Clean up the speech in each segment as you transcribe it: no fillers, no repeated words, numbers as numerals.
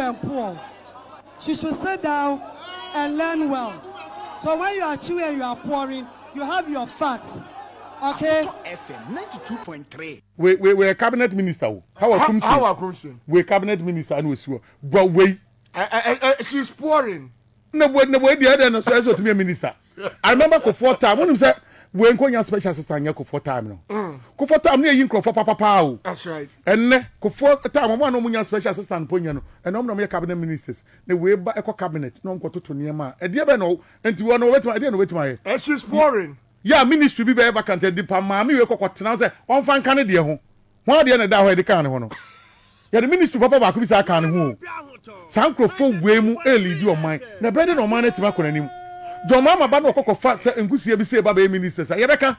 and poor. She should sit down and learn well. So when you are chewing and you are pouring, you have your facts. Okay? FM 92.3. We're a cabinet minister. How are you? We're cabinet minister and we swear. But wait. She's pouring. No, the other to be a minister. I remember for 4 times when you said, when going on special assistant, you for time. Go for time near you for papa. That's right. And go for time, one of special assistant, Ponyano, and I'm not cabinet ministers. The way by eco cabinet, no go to Niama. And dear Beno, and to one over I didn't wait my. And she's pouring. Yeah, ministry be very vacant. The Pamami, we could now say, one fan Canadian. Why the other down where the can. Yeah, the ministry papa back with our can who. Sankro for way more early do your mind. Na better no man to make on him. John Mama Bano Coco Fat and Gusi be say Baba ministers. Ayabeka.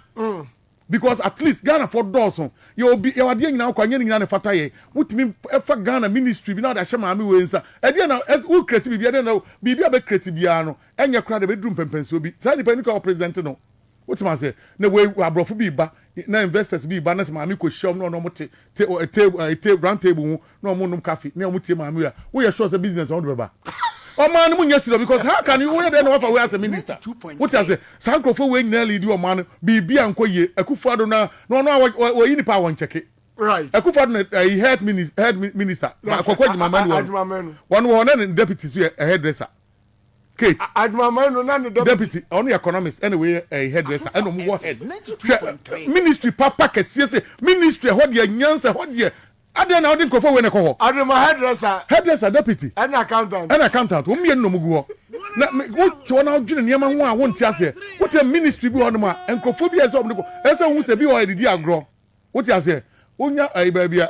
Because at least Ghana for Dawson. You'll be your dear now, Quanyang and Fataye. What mean ever Ghana ministry be not a Shamami Winsa. And then as who creative be no, be a bit creativiano, and your crowd bedroom pempens will be tiny penical president. No. What must say? No way we are brofu be ba. Na investors be banners mami ko show no mo te a round table no mo num coffee. Na mo te mami we are sure the business on the ba. O man mu nyesiro because how can you we then offer we as a minister? What I say? Sankofo we nearly do o man bibi anko ye Akufo-Addo na no we nipa won check it. Right. Akufo-Addo head minister. Akoko Jimamanu. One one deputy so a hairdresser. Kate, deputy, only economist, anyway, a hairdresser, and no head. Ministry, papa, ministry, what year, Nyansa, what year? I don't know, I didn't go for when I call. I don't know, hairdresser, deputy, an accountant, whom you know, Mugo. What to an out Junior Yaman won't tell you. What a ministry be on my and Kophobia is on the go. As I was a be or the dear grow. What you say? Unya, a baby,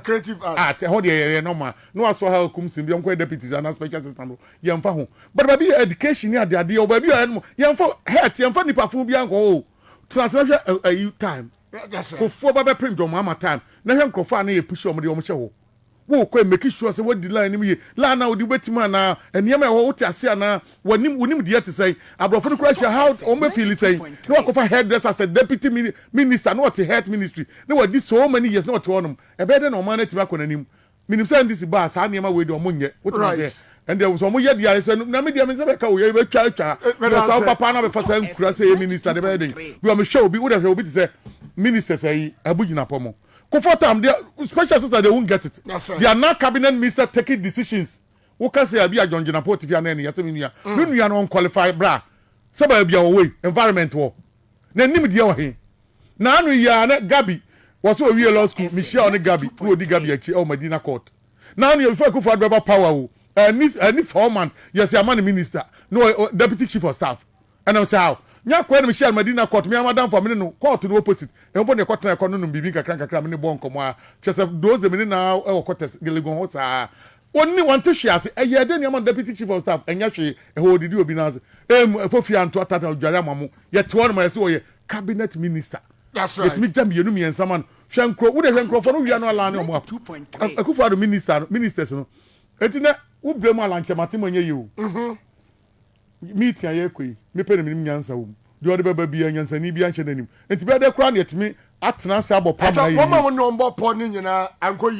creative art. How the no no I saw how comes in young deputies and special assistant. Young for but baby education here, the idea of baby young for head, young funny perfume bianco. Translation a time. That's right. Go for Baba print on mama time. Now young Kofani push on the show. Who can make sure say what the line me la now the wet man now and yama what I say now when him the to say abroad crash how on me feel say no go for hairdresser as a deputy minister not a head ministry no what this so many years not to them a better no man to back on him meaning say this bar sa niam we do omunye what I say and there was some year there say na me dia me say ka we twa so papa na be fa say nkura say minister the building we am show be would have be say minister say abugina pomo Kofotam, the special assistant, they won't get it. That's right. They are now cabinet minister taking decisions. Who can say, I be a John Janaport if you are any, when you are unqualified, bra. Somebody be away, environment war. Then name the away. Now we are not Gabi. Was over here law school, Michelle on the Gabi, who did Gabi, oh, Medina Court. Now you go for a power. Any foreman, yes, a money minister, no deputy chief of staff. And I'm saying, nya kwa Michelle Medina Court me madam for me no court no opposite e mbo ne court na kono no bibi kakra me ne bon komo a chese those me na e wo court gelegon ho sa onni want to share say e ye de ne deputy chief of staff enya hwe e ho didi obi na say fofi anto atata odware amamu ye to no ma say oye cabinet minister. That's right. It me jam yenu mi ensa man hwenkro wo de hwenkro for no wi no ala ne omo Akufo-Addo ministers no etina wo brem ala nche matemo nye yi meet ya ekoi me pe me nyansa wo de ode baba bia nyansa ni bia nche nanim enti be de kra na yetimi atena se abopam na yi wo no mbo po ni nyina ankoyi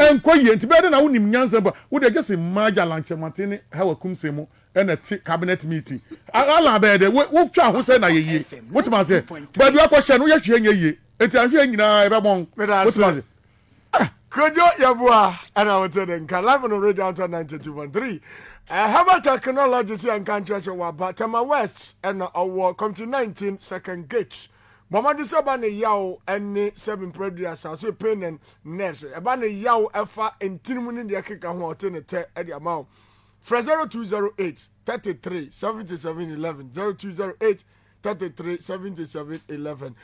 enti be de na wo nim nyansa ba wo de just maja lanche matene ha wakum se mu na cabinet meeting ala be de wo twa ho se na yeye what ma say ba bi akọ hye no ye hwe nyeye enti ahwe nyina e be bon what ma say Kojo Yeboah and I will tell them live on the radio on 92.3. How about technology and country but Tama West and our come to 19 second gates. Mama de sabane yaw and 7 previous say pain and nerves. Abane yaw efa entimu ni akeka ho otenete e di amount. Fresh 0208 33 77 11 0208 33 77 11.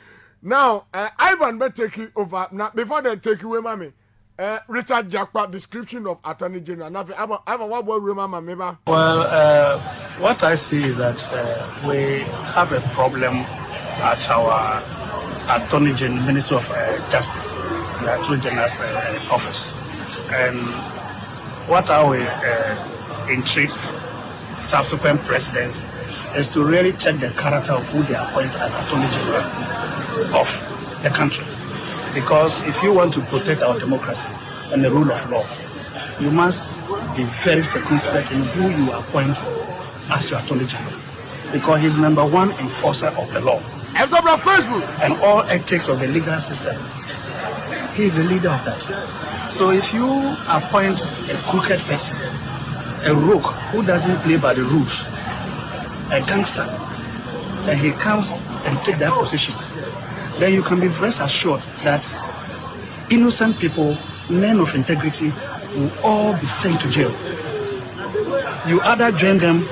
Now Ivan better take you over. Now before they take you away, mommy. Richard Jackpot description of Attorney General. I'm a what remember maybe. Well, what I see is that we have a problem at our Attorney General, Minister of Justice, the Attorney General's office, and what I will entreat subsequent presidents is to really check the character of who they appoint as Attorney General of the country. Because if you want to protect our democracy and the rule of law, you must be very circumspect in who you appoint as your Attorney General, because he's number one enforcer of the law and all ethics of the legal system. He's the leader of that. So if you appoint a crooked person, a rogue who doesn't play by the rules, a gangster, and he comes and take that position, then you can be rest assured that innocent people, men of integrity, will all be sent to jail. You either join them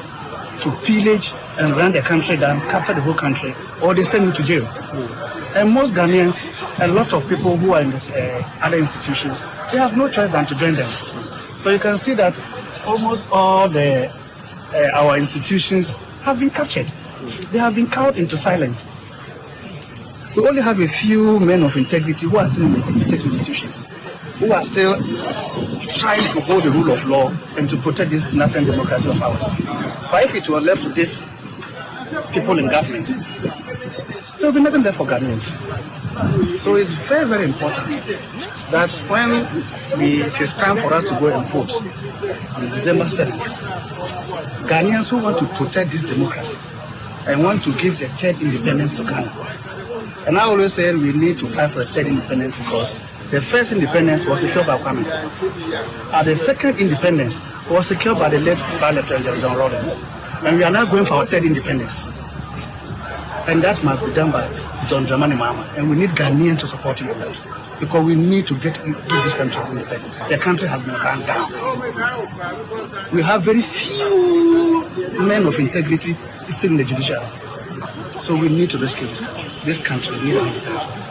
to pillage and run the country down, capture the whole country, or they send you to jail. And most Ghanaians, a lot of people who are in this, other institutions, they have no choice than to join them. So you can see that almost all our institutions have been captured. They have been cowed into silence. We only have a few men of integrity who are still in the state institutions, who are still trying to hold the rule of law and to protect this nascent democracy of ours. But if it were left to these people in government, there will be nothing there for Ghanaians. So it's very, very important that when it is time for us to go and vote on December 7th, Ghanaians who want to protect this democracy and want to give the third independence to Ghana. And I always say we need to fight for a third independence because the first independence was secured by Kwame. And the second independence was secured by the late Lieutenant General John Rawlings. And we are now going for our third independence. And that must be done by John Dramani Mahama. And we need Ghanaians to support him in that. Because we need to give this country independence. The country has been run down. We have very few men of integrity still in the judicial. So we need to rescue this country. This country needs independence.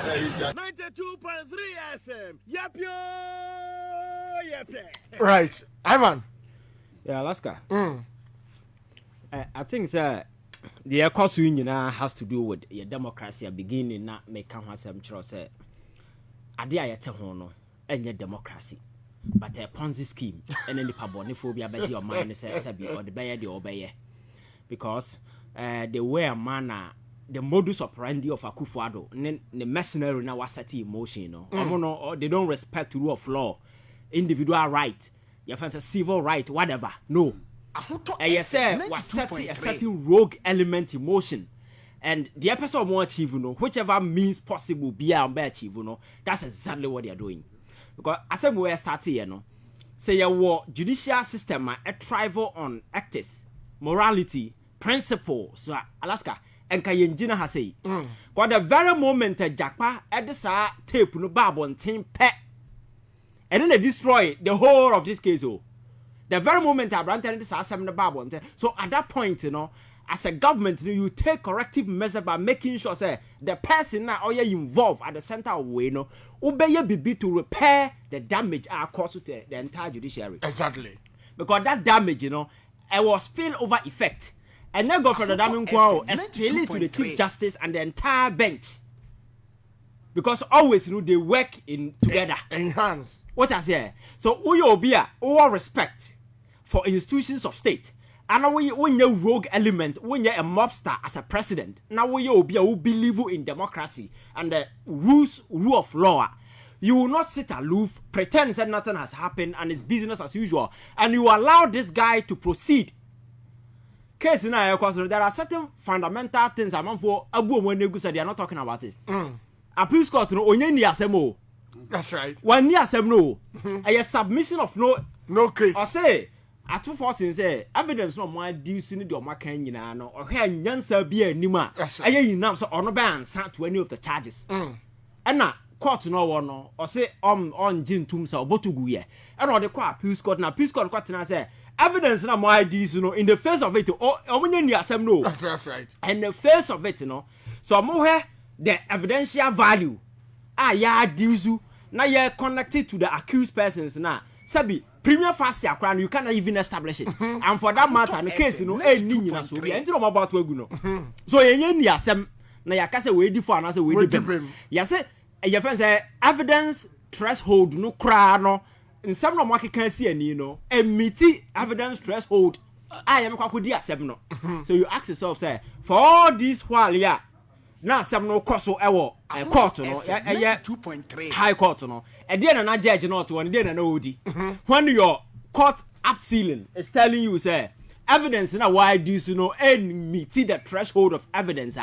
92.3 FM. Yep. Right. Ivan. Yeah, Alaska. I think that the course union has to do with your democracy beginning not make some choice. Adia yete hono enye democracy. But a Ponzi scheme and any paboniphobia by your mind says or the bayer the obey. Because the way a manner the modus operandi of Akufo-Addo, the mercenary now was set in motion, or they don't respect the rule of law, individual right, your fancy civil right, whatever. No. You say was setting a certain rogue element in motion. And the episode more achieve, whichever means possible be achieve, that's exactly what they are doing. Because I said we are starting, say your judicial system a tribal on ethics, morality, principles, so Alaska. And Kayenjina has said, because the very moment a Japa at the tape no babo and team pet, and then they destroy the whole of this case. The very moment I granted this assembly babo, so at that point, as a government, you take corrective measures by making sure say the person now or involved at the center of way, obey be to repair the damage caused to the entire judiciary. Exactly. Because that damage, it was spillover effect. And then Godfred Odame especially to the Chief Justice and the entire bench. Because always, they work in together. Enhance. What I say? So, we will be all respect for institutions of state. And when you're rogue element, when you're a mobster as a president, now we will be who believe in democracy and the rule of law. You will not sit aloof, pretend that nothing has happened and it's business as usual. And you allow this guy to proceed. Case in our question, there are certain fundamental things among for Abu when they are not talking about it. Appeals court no onye asemo. That's right. One year asemo a submission of no case. Or say Ato Forson say evidence no more due ni do maka nyina no or here nyansa bi anima aye yinam so ono ba ansa to any of the charges. And na court no one no or say on jintum sa obotugu ye. And or the court appeals court na appeals court na say evidence na more IDs, in the face of it, that's right. In the face of it, so more the evidential value. Ya dizu na ya connected to the accused persons na. Sabi premier facie akran you cannot even establish it. And for that matter, the case ni nyina so be enti no about wegu no. So yenye ni asem na ya kase we di for na say we di bem. Ya say ya fen say evidence threshold no kra no. In some no market can see any emiti evidence threshold. I am kwakodi asem no. So you ask yourself, say, for all this while na asem no koso ewo court no 2.3 high court no e dey na judge no to one dey na odi when your court upsealing is telling you say evidence na why this no meet the threshold of evidence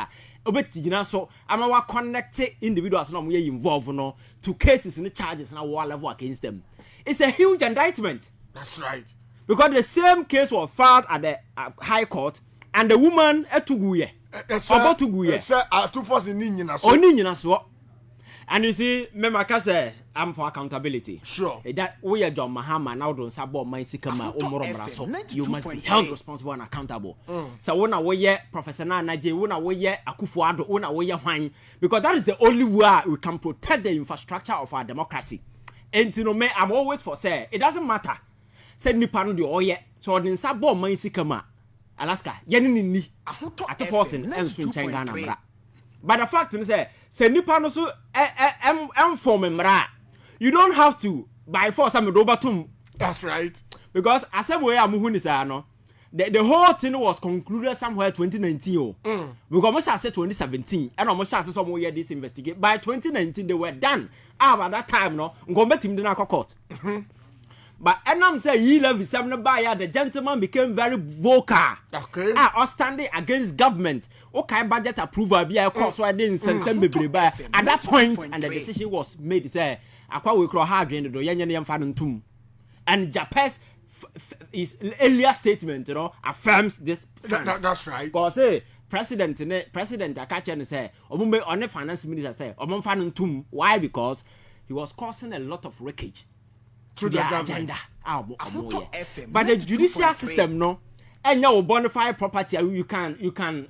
obetigina so ama wa connect individuals na mo involved no to cases and charges na war level against them. It's a huge indictment. That's right. Because the same case was filed at the high court and the woman etuguye Ato Forson ni nyina so. And you see, memaka say I'm for accountability. Sure. That we are John Mahama now don't sabo man sikama umoro so you must be held responsible and accountable. So when we Professor Nanaje, when we Akufo-Addo, when we Hwan, because that is the only way we can protect the infrastructure of our democracy. And you know me, I'm always for say it doesn't matter. Say nipa no de oye so den sabo man sikama Alaska yeni ni Ato Forson enso nchen Ghana mra. But the fact is say nipa no so form mra. You don't have to by force am do batum. That's right. Because asem way am hu ni say no the whole thing was concluded somewhere 2019 because most say 2017 and almost say some year this investigate by 2019 they were done. By that time no ngombe team dey na court. But enam say ye level 7 by the gentleman became very vocal. Okay. Standing against government. Okay, budget approval be a course so I didn't send by at that point and the decision was made say akwa we crawl hard in the do yenye yam fantum. And Japan's his earlier statement, you know, affirms this stance. That's right. Because president Akache say omumbe on the finance minister say omum fantum. Why? Because he was causing a lot of wreckage to the agenda. But the judicial system, no, and your bonafide property, you can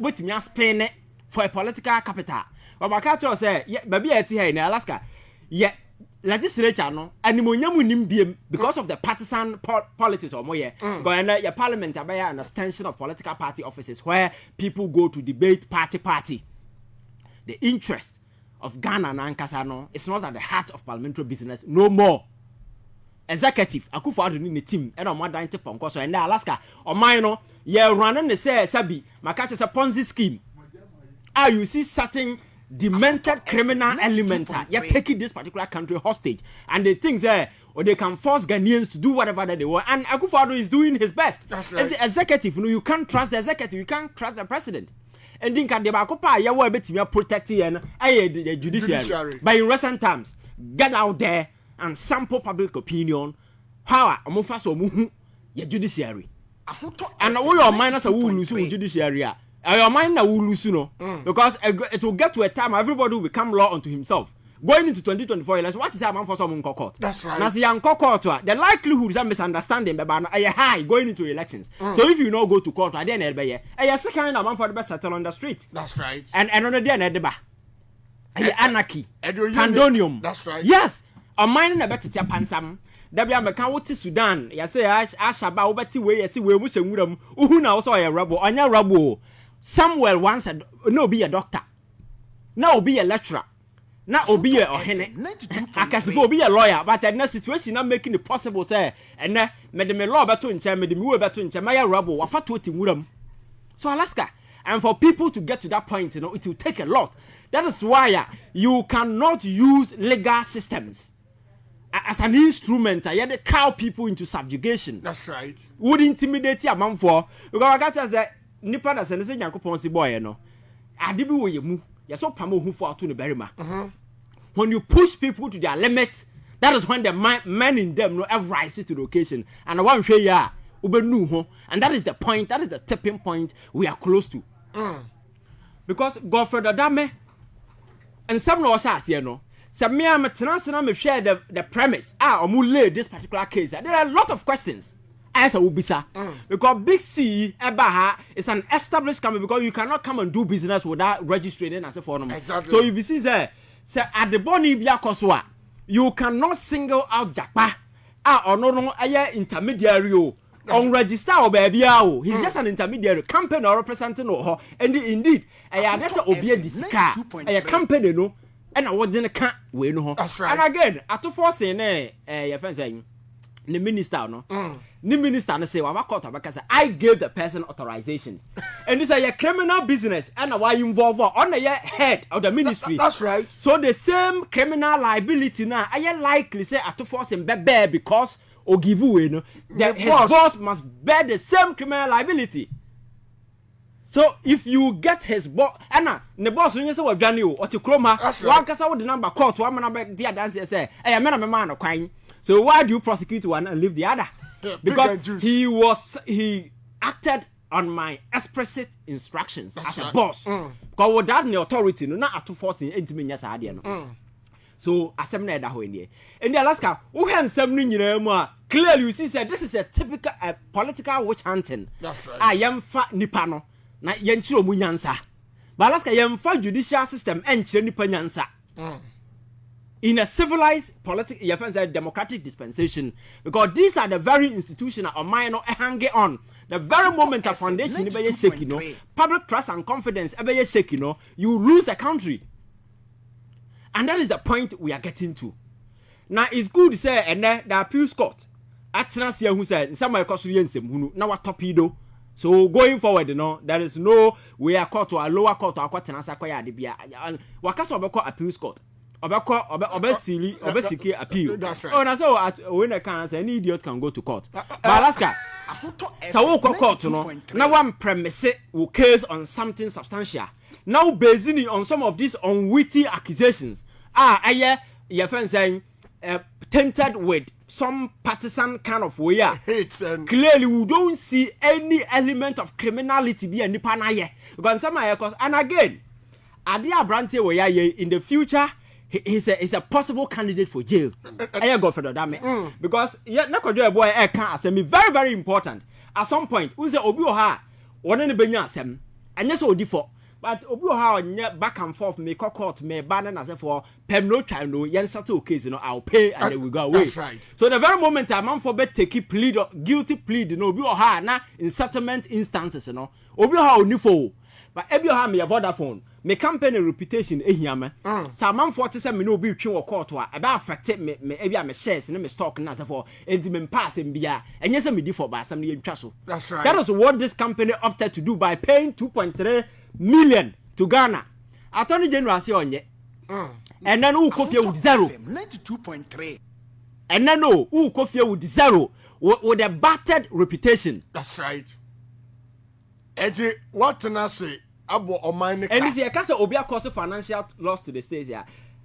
wait me spend it for a political capital. But my culture say, yeah, baby, here in Alaska, yeah, legislature, no, and the because of the partisan politics or more, but your parliament are an extension of political party offices where people go to debate party. The interest of Ghana and Ankasano is not at the heart of parliamentary business no more. Executive Akufo-Addo ni team and on one dine ponko so and Alaska or mine no ye running the say sabi makache a Ponzi scheme. You see certain demented criminal element you taking this particular country hostage and they think or they can force Ghanaians to do whatever that they want and Akufo-Addo is doing his best. That's right. And the executive, you can't trust the executive, you can't trust the president. And then can the bakopa ya wa betimi protecting and the judiciary. But in recent times, get out there and sample public opinion. How amofa so mu your judiciary. And all your minors are lose judiciary. Your mind will lose no because it will get to a time everybody will become law unto himself. Going into 2024 elections, what is a man for some court? That's right. Now, the likelihood is a misunderstanding about high going into elections. So if you not go to court, I didn't a second man for the best settle on the street. That's right. And another day, anarchy, pandemonium. That's right. Yes, a mine a better pansam. Dabia meka Sudan, ya say Ashaba obeti we yesi we mu hwewuram uhu na also a rabo anya rabo. Samuel once said no be a doctor. Now be a lecturer. Now obi a ohene. Akasifo obi a lawyer, but in that situation not making it possible say and me de me law beto nche me de me we beto nche my rabo wa fato tiwuram. So Alaska, and for people to get to that point, it will take a lot. That is why you cannot use legal systems as an instrument you had to cow people into subjugation. That's right. Would intimidate a man for because I got as a nipa that sends a yanko boy, no. Adibi wo yemu, ya so pamo who for to the berima. When you push people to their limits, that is when the men in them no ever rise to the occasion. And I want to show you, and that is the point, that is the tipping point we are close to. Because Godfred Odame and some no shas, you know. Some me am me share the premise. Lay this particular case. There are a lot of questions. As a ubisa. Because Big C Ebaha is an established company because you cannot come and do business without registering as a foreigner. Exactly. So you see there, say at the Boni Bia Koswa, you cannot single out Japa. Or no intermediary. On register or baby, he's just an intermediary company or representing or and indeed, that's a obia discar, a company no, and I wouldn't can't win. That's right. And again, Ato Forson, your friend saying, the minister no the minister no say wa court abaka say I gave the person authorization and this is a criminal business and why involved on the head of the ministry. That's right. So the same criminal liability now I likely say Ato Forson bear because or give away no his boss must bear the same criminal liability. So if you get his boss, Anna, the boss when you say what Daniel or to Chroma, one case out the number court, one man dear dance say, hey, I'm a man of crime. So why do you prosecute one and leave the other? Because he acted on my explicit instructions as a boss. Because without the authority, no, not to force into me, yes, I did. So I said that way in the Alaska, who had some more clearly you see said this is a typical political witch hunting. That's right. I am fat nipano. Na yenchiro mu nyansa but Alaska yemfa judicial system enchire nipa nyansa in a civilized political democratic dispensation, because these are the very institutions that mine hang on the very moment a foundation be shaky, no public trust and confidence be shaky, no you lose the country. And that is the point we are getting to now. It's good to say and the appeals court atena sia who said some my cause nsem hunu na wa torpedo. So going forward, you know, there is no way a court or a lower court or court and akwaya de bia. And wakaso obeko appeals court. Obesili appeal. That's right. Oh, na so when I can say any idiot can go to court. But Alaska, so we court, you know. Now one premise will case on something substantial. Now basing on some of these unwitty accusations. Your friend saying tainted with some partisan kind of way. And clearly we don't see any element of criminality be any panaye. Because some and again, Adia Brante way in the future he's a possible candidate for jail. I Godfred Odame. Because Kojo Yeboah can say me very, very important. At some point, who say Obi Oha one in the Benya Sem and yes or default. But Obi Oha back and forth me court me ban as for pem no try no yen settle case, you know, I'll pay and then we go away. That's right. So the very moment a man for bet take plead or guilty plead, you know, Obi Oha na in settlement instances, you know, Obi Oha only for but Obi Oha me a Vodafone. Me company reputation ehia so man 47 me no be twe wo court a ba affect me ebia me shares ne me stock na say for enti me pass em bia enye say me di for ba sam ne yentwa so. That's right. That is what this company opted to do by paying 2.3 million to Ghana. Attorney General say onye and then who kofia with 0 92.3 and then no who kofia with 0 with a battered reputation. That's right. Eti what can I say? And this year, because Obi cause financial loss to the state here.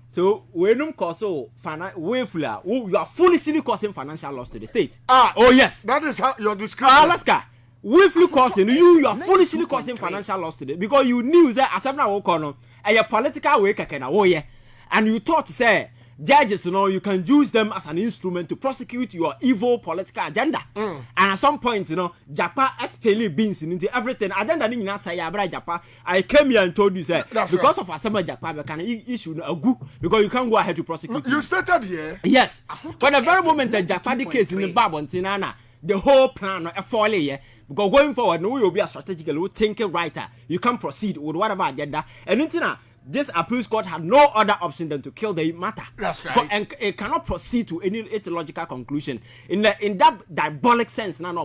So when cause you are foolishly causing financial loss to the state. Oh yes, that is how your description. Alaska, willfully causing you are foolishly causing financial loss to the because you knew that as I'm now going a political way and you thought say judges, you know, you can use them as an instrument to prosecute your evil political agenda. And at some point, you know, Japa SPL beans into everything. Agenda ni na say abra Japa. I came here and told you say because right. Of Asama Japa, we can issue a good because you can't go ahead to prosecute. You stated here. Yes. But the very moment that Japa the case in the Babontinana, the whole plan fall here. Because going forward, no, will be a strategical thinking writer. You can proceed with whatever agenda. And into this appeals court had no other option than to kill the matter. That's right. And it cannot proceed to any logical conclusion. In that diabolic sense, and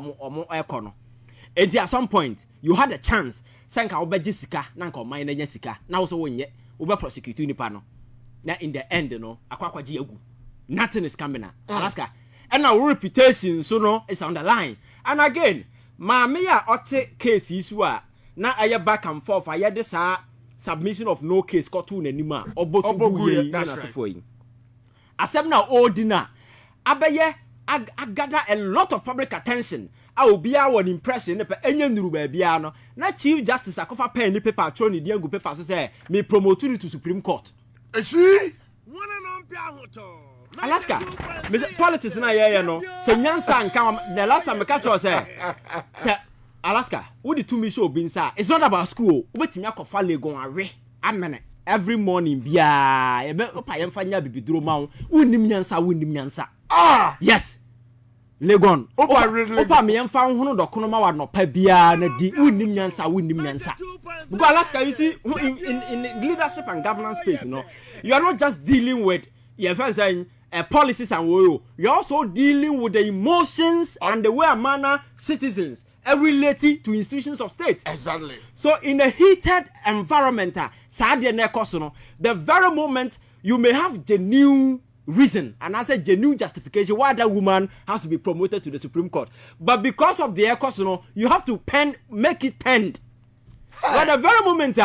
at some point, you had a chance. Sanka obe Jessica, nanka mine Jessica. Now so when ye over prosecute ni pano. Now in the end, no, akwa jiegu. Nothing is coming out. Alaska. And our reputation, so no, is on the line. And again, ma me ya ote case issue na aye back and forth. Aye this submission of no case got to anima or botu asem na ordina abeye gather a lot of public attention. I will be our impression if any new baby no na Chief Justice akofa pen ni paper throw ni diagu paper so say me promote to Supreme Court. See Alaska, politics na yeah no. Se nyansa nka the last time me catch us say Alaska, what the 2 me show been sir? It's not about school. Waiting ya kofa legon awe. Amen. Every morning bia ebe opa yemfanya bibiduro ma unim nyansa. Yes. Legon. Opa me yemfa hono dokono ma wa no pa bia na di unim nyansa. Because Alaska, you see in leadership and governance space, you know, you are not just dealing with your friends saying policies and will. You're also dealing with the emotions and the way and manner citizens are related to institutions of state. Exactly. So in a heated environment, the very moment you may have genuine reason and I said genuine justification why that woman has to be promoted to the Supreme Court, but because of the you have to make it penned. At the very moment,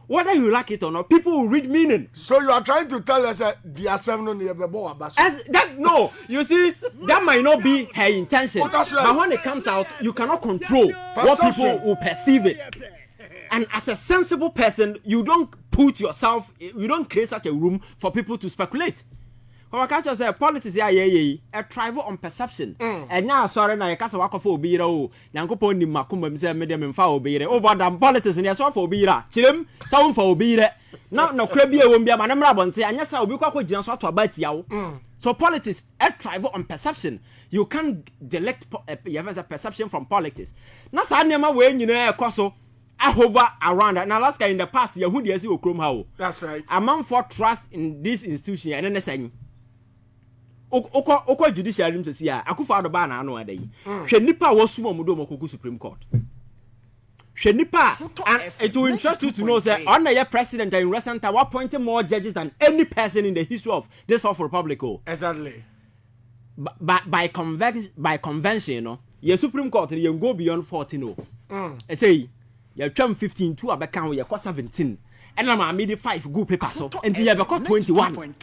whether you like it or not, people will read meaning. So you are trying to tell us that the assembly no, you see, that might not be her intention. That's right. But when it comes out, you cannot control what people will perceive it. And as a sensible person, you don't create such a room for people to speculate. When I catch say politics a thrive on perception. And now sorry na yeka se wakofo obi yira o. Nyankopon ni makoma mi se me dem mfa obi yira. O bodam politics ni so for obi yira. Chirem sa won fa obi yira. Na no kra bia won bia ma na mra bonte anya sa obi kwakọ gina so ato abati yawo. So politics thrive on perception. You can't delect you have a perception from politics. Na sa nema we nyina ekoso hover around and Alaska in the past you who dey see okrom ha. That's right. A man for trust in this institution and then Oko judicial room says ya Akufo Addo ba na anu adayi hwe nipa wo sumo mu do makoku Supreme Court hwe nipa and it will interest you to know say on your president in recent time appointed more judges than any person in the history of this Fourth Republic. Exactly. By convention, you know, your Supreme Court you go beyond 14 I say you twam 15 to abeka we your 17 and am made 5 good papers so and you have got 21.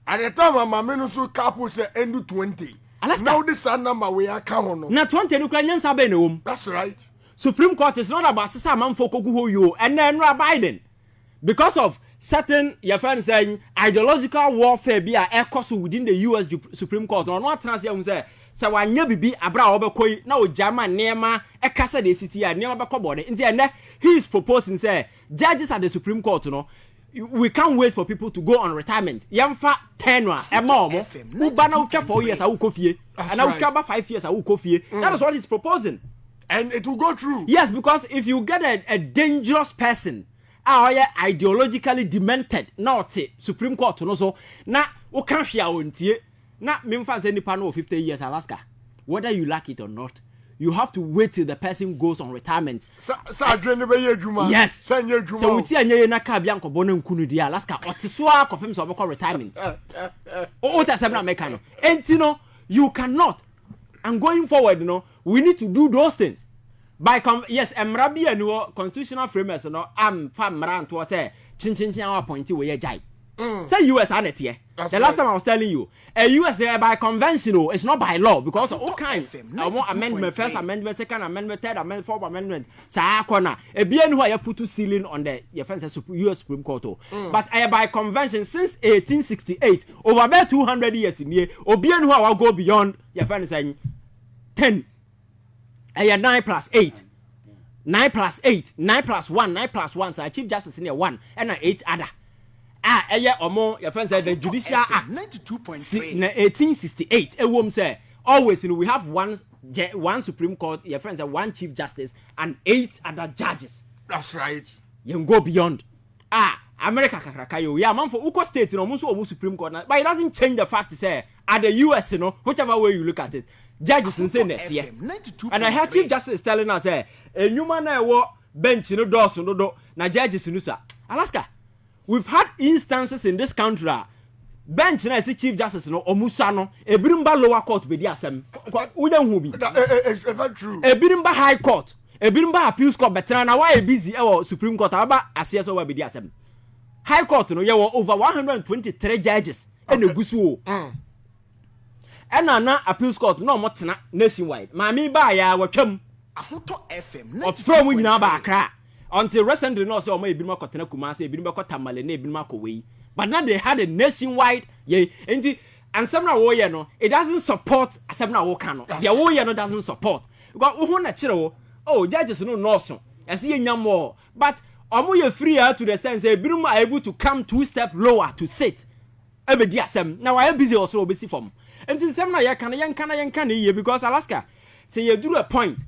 At the time, my menusu couple say end 20. Now this number we are count. Na 20 no kran yansa be na wom. That's right. Supreme Court is not about sisa man for kogu you and then Biden. Because of certain your friends saying ideological warfare be a course within the US Supreme Court. On what trans you say wanya bibi abra obekoi na o jama nema e kasa de city ya nema be kobode. Nti he is proposing say judges at the Supreme Court no we can't wait for people to go on retirement. Yamfa tenure emomo ubana ukya 4 years a ukofie and ukya ba 5 years a ukofie. That is what he's proposing and it will go through. Yes, because if you get a dangerous person ideologically demented not Supreme Court no so na ukan hwea ontie na memfa say nipa no 50 years Alaska whether you like it or not. You have to wait till the person goes on retirement. Yes. So we see anya na ka bia nkobo na nkunu dia Alaska otiso akofem so obekọ retirement. What asem na make no. Entino you cannot. And going forward, we need to do those things. Yes, emrabi anu constitutional framers no am fam ran to say chin appointee we ye jai. Say US anet here. The last time I was telling you, a US by conventional, it's not by law because of all kind. I want amendment, first amendment, second amendment, third amendment, fourth amendment. Saakona. A bien who I put to ceiling on the US Supreme Court. But by convention since 1868, over about 200 years in here, or bien who I will go beyond your friend saying 10. 9 plus 8. 9 plus 8. 9 plus 1. 9 plus 1. So I Chief Justice in here 1 and 8 other. Your friend said the Judicial Act 1868. A woman said always we have one Supreme Court, your friend said 1 Chief Justice and 8 other judges. That's right. You can go beyond. America kakrakayo. Yeah, man for Uko State, almost Supreme Court, but it doesn't change the fact to say at the US, whichever way you look at it, judges in saying that yeah. And I heard Chief Justice telling us, a new man bench doors na judges in Alaska. We've had instances in this country. Bench na Chief Justice Omusano, a Birimba lower court be the assem. It's true. A Birimba High Court, a Birimba Appeals Court, but now why busy Supreme Court about assess over be the assem. High Court, you were over 123 judges and the Gusu. And now Appeals Court, no more nationwide. Mammy by ya were come from we now by crack. Until recently, no, so maybe more Kotana Kumasi, Bimba Kotamale, Bimako way. But now they had a nationwide, and some warrior no, it doesn't support a Semna Wokano. The warrior doesn't support. Got Uhuna Chiro, judges no so. I see no more. But Omoye freer to the stand, say, Birma able to come 2 steps lower to sit. Ebediasem. Now I am busy also busy from. And in Semna Yakana, because Alaska, say you do a point.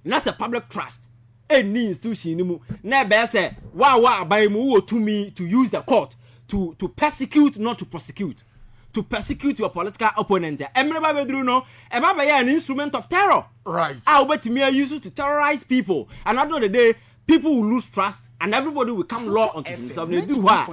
That's a public trust. Any institution na be say wa by mu to me to use the court to persecute, not to prosecute. To persecute your political opponent. Everybody do know. Everybody an instrument of terror. Right. I'll bet me I use it to terrorize people. And at the end of the day, people will lose trust and everybody will come law unto themselves. They do what?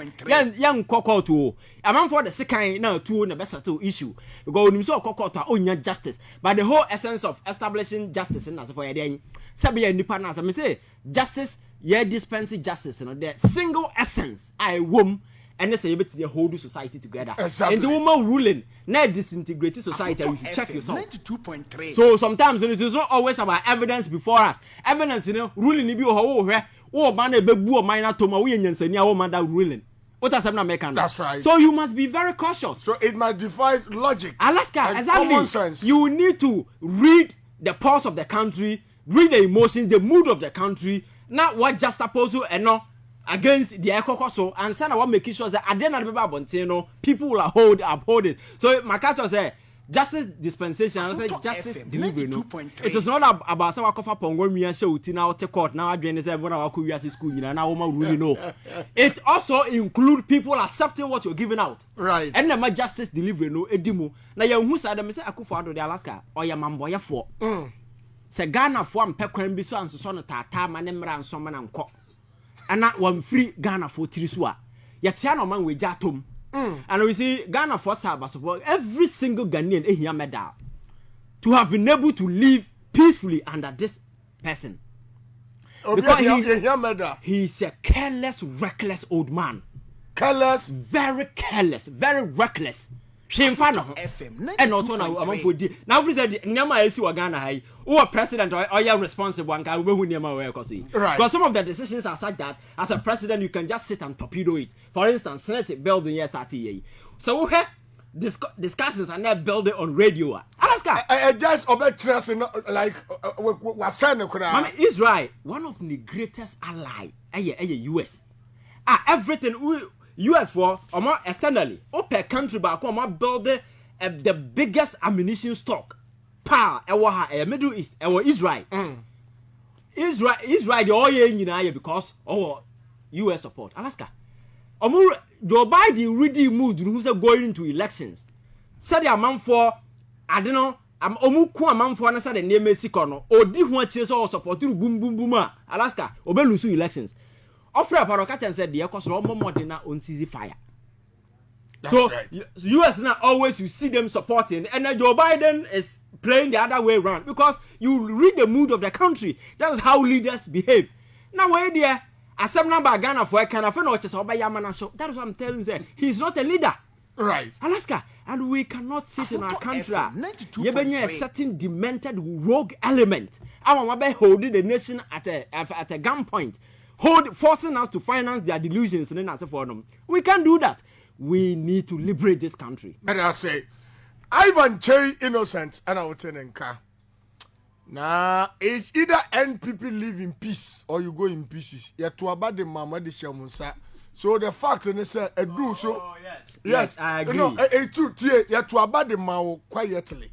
Young cocoa to a man for the second now to the best issue. Because when you saw cocoa to own justice. But the whole essence of establishing justice in as for a day, Sabia independence. I say justice, dispensing justice, the single essence I womb. And they say the whole society together. Exactly. And the woman ruling, not disintegrated society. You should check yourself. 92.3. So sometimes it is not always about evidence before us. Evidence, ruling if you man a baby or minor toma we and that ruling. What has happened American? That's right. So you must be very cautious. So it must defy logic. Alaska, and exactly. Common sense. You need to read the pulse of the country, read the emotions, the mood of the country. Not what just opposed to and no. Against the Ekokoso and son, I want making sure that at the end of the people will uphold it. So my catcher say justice dispensation, I say justice delivery. No? It is not about some cover pongo show now to court now. I say when I could use school, now really know. It also include people accepting what you're giving out. Right. And my justice delivery no edimu. Now you who said me say Akufo-Addo the Alaska or your mamboya for. Say Ghana for am pekwan bi so anso no tata manemra anso mananko. And not one free Ghana for Tirisua. Yet, Tiano man with Jatum. And we see Ghana for Sabas, every single Ghanaian here medal to have been able to live peacefully under this person. Because he's a careless, reckless old man. Careless? Very careless, very reckless. Shame fan and also now among food. Now we said Nama is you Ghana high or president or you're responsible one guy who never wear right. Because some of the decisions are such that as a president you can just sit and torpedo it. For instance, Senate building year 30. So we have discussions and that building on radio. Alaska. I just obey trust like was saying Israel, one of the greatest ally US. Everything US for externally, per country back on build the biggest ammunition stock. Power, Middle East, Israel. Israel, the all year because US support. Alaska. Joe Biden really moved who's going into elections. Said the amount for, I don't know, I'm amount for another the name Mexico. Or did one chase or supporting boom boom boom. Alaska, Obelusu elections. Offer a parocat and said the Ecos Romo Modena on CZ fire. That's so right. US now always you see them supporting, and then Joe Biden is playing the other way around because you read the mood of the country. That is how leaders behave. Now where there as some number Ghana for a kind of that is what I'm telling you. He's not a leader. Right. Alaska, and we cannot sit in our country. Yebenya a certain demented rogue element. Our holding the nation at a gunpoint. Forcing us to finance their delusions and then as for them. We can't do that. We need to liberate this country. And I say, Ivan Che innocent and I will tell them. Nah, it's either end people live in peace or you go in pieces. Yet to about the mama the shamunsa. So the fact and they say do so. Yes, I agree. Yet to about the mama quietly.